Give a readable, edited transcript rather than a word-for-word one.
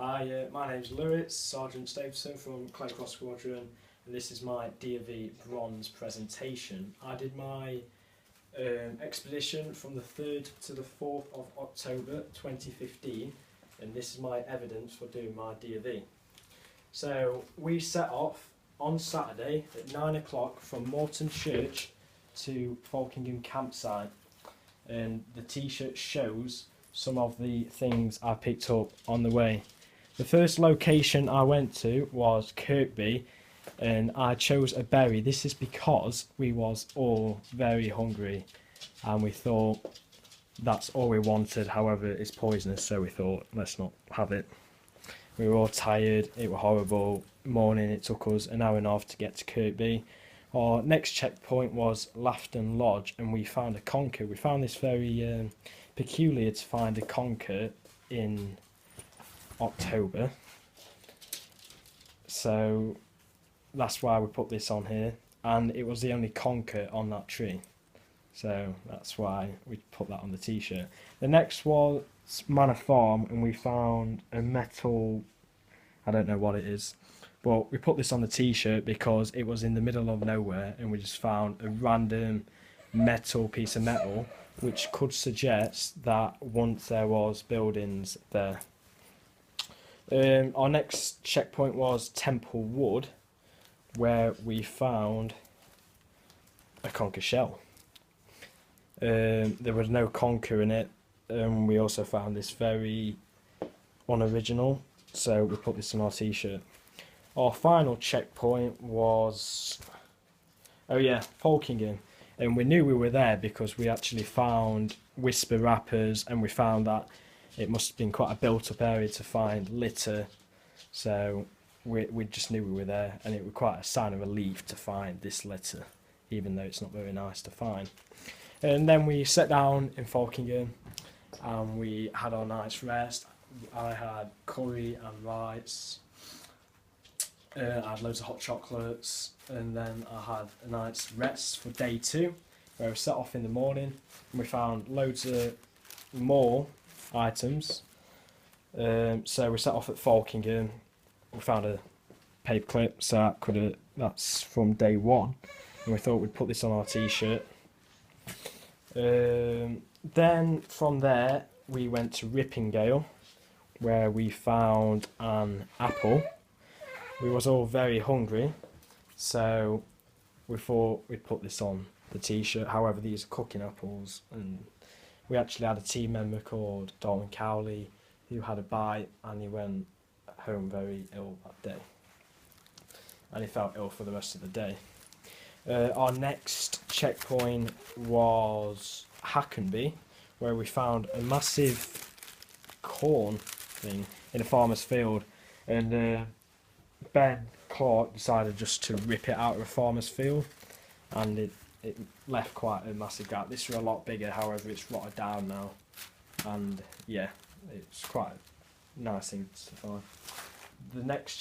Hi, my name's Lewis, Sergeant Stapleton from Claycross Squadron, and this is my DOFE Bronze presentation. I did my expedition from the 3rd to the 4th of October 2015, and this is my evidence for doing my DOFE. So we set off on Saturday at 9 o'clock from Morton Church to Falkingham campsite, and the t-shirt shows some of the things I picked up on the way. The first location I went to was Kirkby, and I chose a berry. This is because we was all very hungry and we thought that's all we wanted. However, it's poisonous, so we thought let's not have it. We were all tired, it was horrible. Morning, it took us an hour and a half to get to Kirkby. Our next checkpoint was Laughton Lodge, and we found a conker. We found this very peculiar to find a conker in October, so that's why we put this on here, and it was the only conker on that tree, so that's why we put that on the t-shirt. The next was Manor Farm, and we found a metal, I don't know what it is, but we put this on the t-shirt because it was in the middle of nowhere and we just found a random metal piece of metal which could suggest that once there was buildings there. Our next checkpoint was Temple Wood, where we found a conker shell. There was no conker in it, and we also found this very unoriginal, so we put this on our t-shirt. Our final checkpoint was, Falkingham, and we knew we were there because we actually found whisper wrappers, and we found that it must have been quite a built-up area to find litter, so we just knew we were there, and it was quite a sign of relief to find this litter, even though it's not very nice to find. And then we sat down in Falkingham and we had our night's rest. I had curry and rice, I had loads of hot chocolates, and then I had a night's rest for day 2, where we set off in the morning and we found loads of more items. So we set off at Falkingham. We found a paperclip, so that's from day 1, and we thought we'd put this on our t-shirt. Then from there we went to Rippingale, where we found an apple. We was all very hungry, so we thought we'd put this on the t-shirt. However, these are cooking apples, and we actually had a team member called Dalton Cowley who had a bite, and he went home very ill that day, and he felt ill for the rest of the day. Our next checkpoint was Hackenby, where we found a massive corn thing in a farmer's field, and Ben Clark decided just to rip it out of a farmer's field, and it left quite a massive gap. This was a lot bigger, however it's rotted down now, and yeah, it's quite a nice thing to find. The next